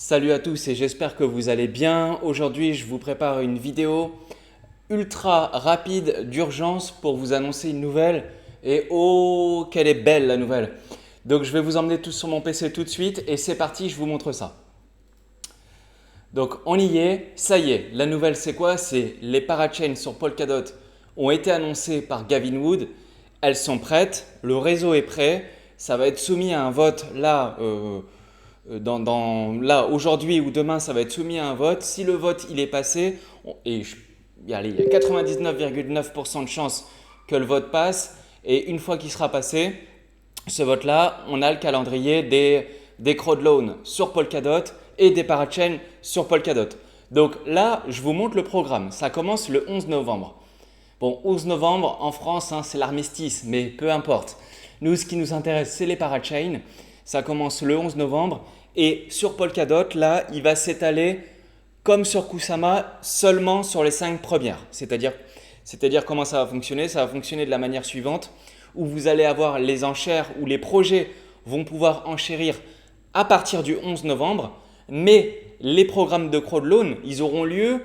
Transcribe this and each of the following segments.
Salut à tous et j'espère que vous allez bien. Aujourd'hui, je vous prépare une vidéo ultra rapide d'urgence pour vous annoncer une nouvelle. Et oh, quelle est belle la nouvelle! Donc, je vais vous emmener tous sur mon PC tout de suite et c'est parti, je vous montre ça. Donc, on y est, ça y est. La nouvelle, c'est quoi? C'est les parachains sur Polkadot ont été annoncées par Gavin Wood. Elles sont prêtes, le réseau est prêt. Ça va être soumis à un vote là. Là, aujourd'hui ou demain, ça va être soumis à un vote. Si le vote il est passé, il y a 99,9% de chances que le vote passe. Et une fois qu'il sera passé, ce vote-là, on a le calendrier des crowdloans sur Polkadot et des parachains sur Polkadot. Donc là, je vous montre le programme. Ça commence le 11 novembre. Bon, 11 novembre, en France, hein, c'est l'armistice, mais peu importe. Nous, ce qui nous intéresse, c'est les parachains. Ça commence le 11 novembre. Et sur Polkadot, là, il va s'étaler comme sur Kusama, seulement sur les 5 premières. C'est-à-dire comment ça va fonctionner? Ça va fonctionner de la manière suivante, où vous allez avoir les enchères, où les projets vont pouvoir enchérir à partir du 11 novembre, mais les programmes de crowdloan, ils auront lieu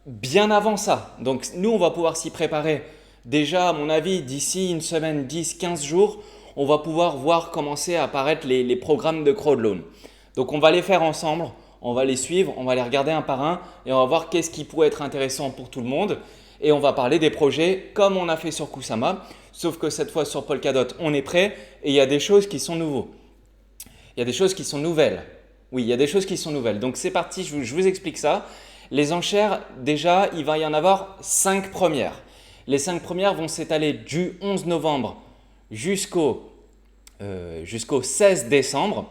bien avant ça. Donc nous, on va pouvoir s'y préparer. Déjà, à mon avis, d'ici une semaine, 10, 15 jours, on va pouvoir voir commencer à apparaître les programmes de crowdloan. Donc on va les faire ensemble, on va les suivre, on va les regarder un par un et on va voir qu'est-ce qui pourrait être intéressant pour tout le monde. Et on va parler des projets comme on a fait sur Kusama, sauf que cette fois sur Polkadot, on est prêt et il y a des choses qui sont nouveaux. Il y a des choses qui sont nouvelles. Oui, il y a des choses qui sont nouvelles. Donc c'est parti, je vous explique ça. Les enchères, déjà, il va y en avoir 5 premières. Les 5 premières vont s'étaler du 11 novembre jusqu'au 16 décembre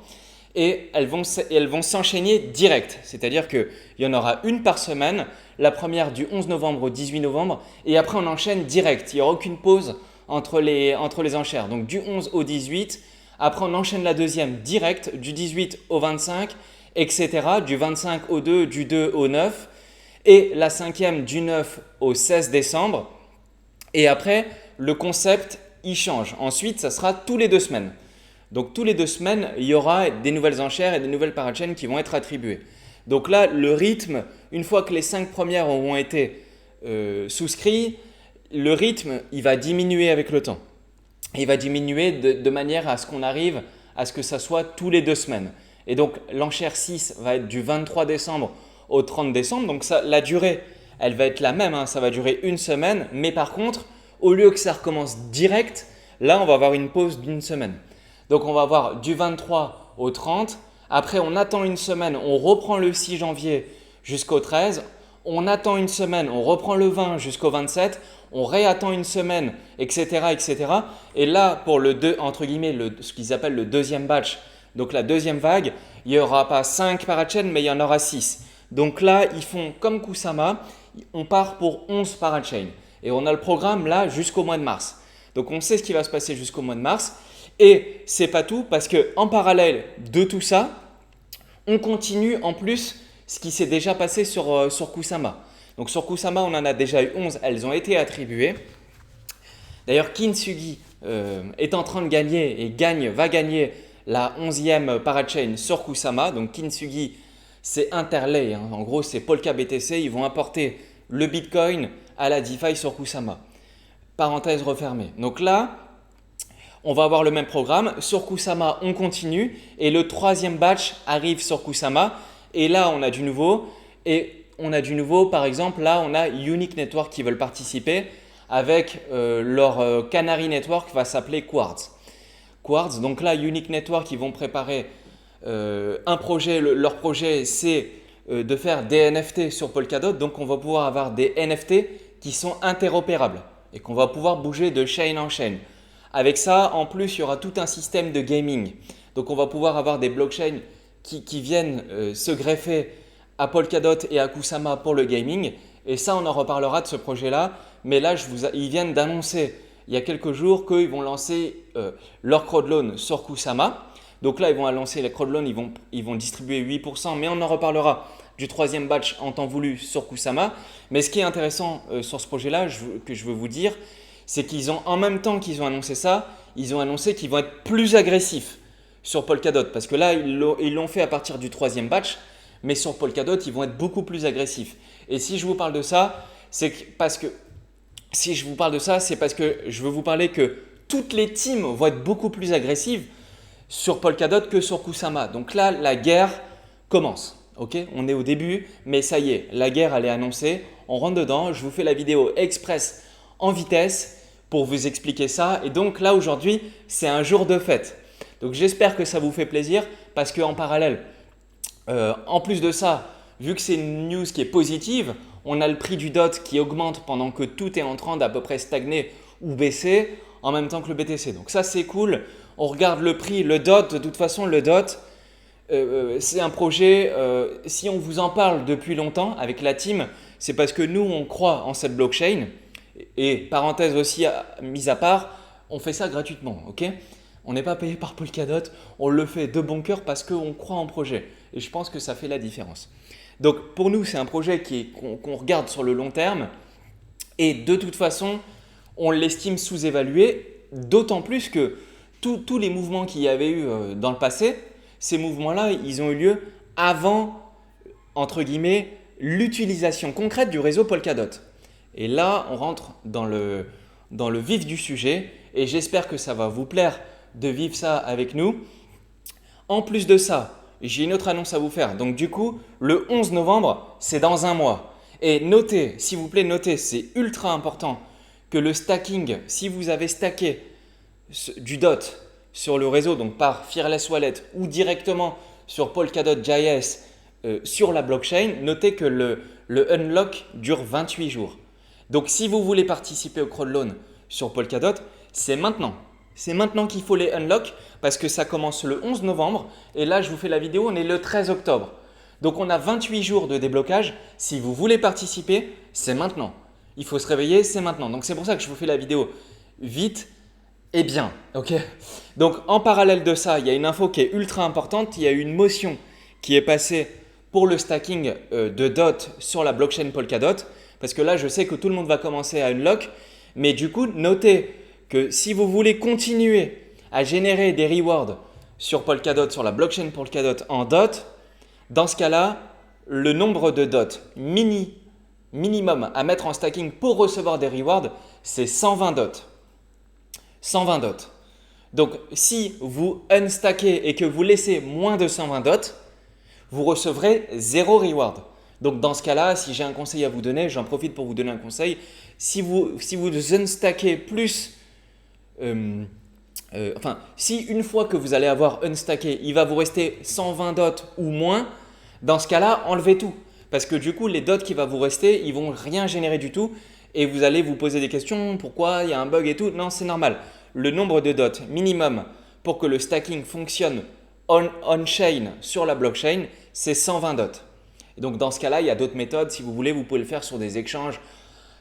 et elles vont s'enchaîner direct. C'est-à-dire qu'il y en aura une par semaine, la première du 11 novembre au 18 novembre et après on enchaîne direct. Il n'y aura aucune pause entre les enchères. Donc du 11 au 18, après on enchaîne la deuxième direct du 18 au 25, etc. Du 25 au 2, du 2 au 9 et la cinquième du 9 au 16 décembre. Et après, le concept, il change. Ensuite, ça sera tous les 2 semaines. Donc, tous les 2 semaines, il y aura des nouvelles enchères et des nouvelles parachains qui vont être attribuées. Donc là, le rythme, une fois que les 5 premières auront été souscrits, le rythme, il va diminuer avec le temps. Il va diminuer de manière à ce qu'on arrive à ce que ça soit tous les 2 semaines. Et donc, l'enchère 6 va être du 23 décembre au 30 décembre. Donc, ça, la durée, elle va être la même, hein, ça va durer une semaine. Mais par contre, au lieu que ça recommence direct, là, on va avoir une pause d'une semaine. Donc, on va avoir du 23 au 30. Après, on attend une semaine, on reprend le 6 janvier jusqu'au 13. On attend une semaine, on reprend le 20 jusqu'au 27. On réattend une semaine, etc., etc. Et là, pour entre guillemets, ce qu'ils appellent le deuxième batch, donc la deuxième vague, il n'y aura pas 5 parachains, mais il y en aura 6. Donc là, ils font comme Kusama, on part pour 11 parachains. Et on a le programme là jusqu'au mois de mars. Donc on sait ce qui va se passer jusqu'au mois de mars. Et c'est pas tout, parce qu'en parallèle de tout ça, on continue en plus ce qui s'est déjà passé sur Kusama. Donc sur Kusama, on en a déjà eu 11, elles ont été attribuées. D'ailleurs, Kintsugi est en train de gagner et va gagner la 11e parachain sur Kusama. Donc Kintsugi, c'est Interlay, hein. En gros, c'est Polka BTC. Ils vont apporter le Bitcoin à la DeFi sur Kusama. Parenthèse refermée. Donc là, on va avoir le même programme. Sur Kusama, on continue. Et le 3e batch arrive sur Kusama. Et là, on a du nouveau. Et on a du nouveau, par exemple, là, on a Unique Network qui veulent participer avec leur Canary Network va s'appeler Quartz. Quartz, donc là, Unique Network, ils vont préparer un projet. Leur projet, c'est de faire des NFT sur Polkadot. Donc, on va pouvoir avoir des NFT qui sont interopérables et qu'on va pouvoir bouger de chain en chain. Avec ça, en plus, il y aura tout un système de gaming. Donc, on va pouvoir avoir des blockchains qui viennent se greffer à Polkadot et à Kusama pour le gaming. Et ça, on en reparlera de ce projet-là. Mais là, ils viennent d'annoncer il y a quelques jours qu'ils vont lancer leur crowdloan sur Kusama. Donc là, ils vont lancer les crowdloans, ils vont distribuer 8%, mais on en reparlera du 3e batch en temps voulu sur Kusama. Mais ce qui est intéressant sur ce projet-là, que je veux vous dire, c'est qu'ils ont, en même temps qu'ils ont annoncé ça, ils ont annoncé qu'ils vont être plus agressifs sur Polkadot. Parce que là, ils l'ont fait à partir du troisième batch, mais sur Polkadot, ils vont être beaucoup plus agressifs. Et si je vous parle de ça, c'est parce que je veux vous parler que toutes les teams vont être beaucoup plus agressives sur Polkadot que sur Kusama. Donc là, la guerre commence. Ok, on est au début, mais ça y est, la guerre elle est annoncée. On rentre dedans. Je vous fais la vidéo express en vitesse pour vous expliquer ça. Et donc là aujourd'hui, c'est un jour de fête. Donc j'espère que ça vous fait plaisir parce qu'en parallèle, en plus de ça, vu que c'est une news qui est positive, on a le prix du DOT qui augmente pendant que tout est en train d'à peu près stagner ou baisser en même temps que le BTC. Donc ça c'est cool. On regarde le prix, le DOT, de toute façon le DOT, c'est un projet, si on vous en parle depuis longtemps avec la team, c'est parce que nous on croit en cette blockchain. Et parenthèse aussi mise à part, on fait ça gratuitement, ok? On n'est pas payé par Polkadot, on le fait de bon cœur parce qu'on croit en projet. Et je pense que ça fait la différence. Donc pour nous, c'est un projet qu'on regarde sur le long terme. Et de toute façon, on l'estime sous-évalué, d'autant plus que tous les mouvements qu'il y avait eu dans le passé, ces mouvements-là, ils ont eu lieu avant, entre guillemets, l'utilisation concrète du réseau Polkadot. Et là, on rentre dans le vif du sujet et j'espère que ça va vous plaire de vivre ça avec nous. En plus de ça, j'ai une autre annonce à vous faire. Donc du coup, le 11 novembre, c'est dans un mois. Et notez, s'il vous plaît, notez, c'est ultra important que le stacking, si vous avez stacké du DOT sur le réseau, donc par Fearless Wallet ou directement sur Polkadot.js sur la blockchain, notez que le unlock dure 28 jours. Donc si vous voulez participer au crowdloan sur Polkadot, c'est maintenant. C'est maintenant qu'il faut les unlock parce que ça commence le 11 novembre et là je vous fais la vidéo, on est le 13 octobre. Donc on a 28 jours de déblocage. Si vous voulez participer, c'est maintenant. Il faut se réveiller, c'est maintenant. Donc c'est pour ça que je vous fais la vidéo vite et bien. Ok. Donc en parallèle de ça, il y a une info qui est ultra importante. Il y a une motion qui est passée pour le stacking de DOT sur la blockchain Polkadot. Parce que là, je sais que tout le monde va commencer à unlock. Mais du coup, notez que si vous voulez continuer à générer des rewards sur Polkadot, sur la blockchain Polkadot en DOT, dans ce cas-là, le nombre de DOT minimum à mettre en stacking pour recevoir des rewards, c'est 120 DOT. 120 DOT. Donc, si vous unstackez et que vous laissez moins de 120 DOT, vous recevrez 0 reward. Donc, dans ce cas-là, si j'ai un conseil à vous donner, j'en profite pour vous donner un conseil. Si vous unstackez plus, si une fois que vous allez avoir unstacké, il va vous rester 120 DOT ou moins, dans ce cas-là, enlevez tout. Parce que du coup, les DOT qui vont vous rester, ils vont rien générer du tout et vous allez vous poser des questions, pourquoi il y a un bug et tout. Non, c'est normal. Le nombre de DOT minimum pour que le stacking fonctionne on-chain sur la blockchain, c'est 120 DOT. Et donc dans ce cas-là, il y a d'autres méthodes. Si vous voulez, vous pouvez le faire sur des exchanges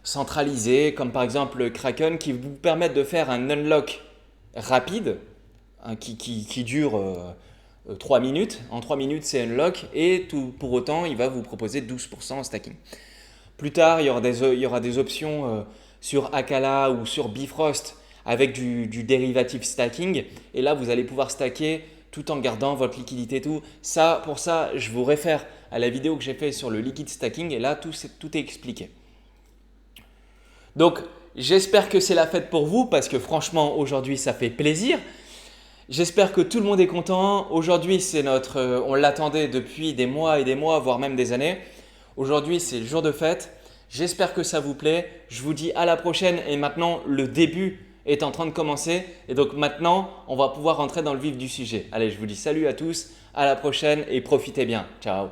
centralisés, comme par exemple Kraken, qui vous permettent de faire un unlock rapide qui dure 3 minutes. En 3 minutes, c'est unlock et pour autant, il va vous proposer 12% en stacking. Plus tard, il y aura des options sur Akala ou sur Bifrost avec du dérivative stacking. Et là, vous allez pouvoir stacker tout en gardant votre liquidité et tout. Pour ça, je vous réfère à la vidéo que j'ai faite sur le liquid stacking et là, tout est expliqué. Donc, j'espère que c'est la fête pour vous parce que franchement, aujourd'hui, ça fait plaisir. J'espère que tout le monde est content. Aujourd'hui, on l'attendait depuis des mois et des mois, voire même des années. Aujourd'hui, c'est le jour de fête. J'espère que ça vous plaît. Je vous dis à la prochaine et maintenant, le début est en train de commencer. Et donc maintenant, on va pouvoir rentrer dans le vif du sujet. Allez, je vous dis salut à tous, à la prochaine et profitez bien. Ciao.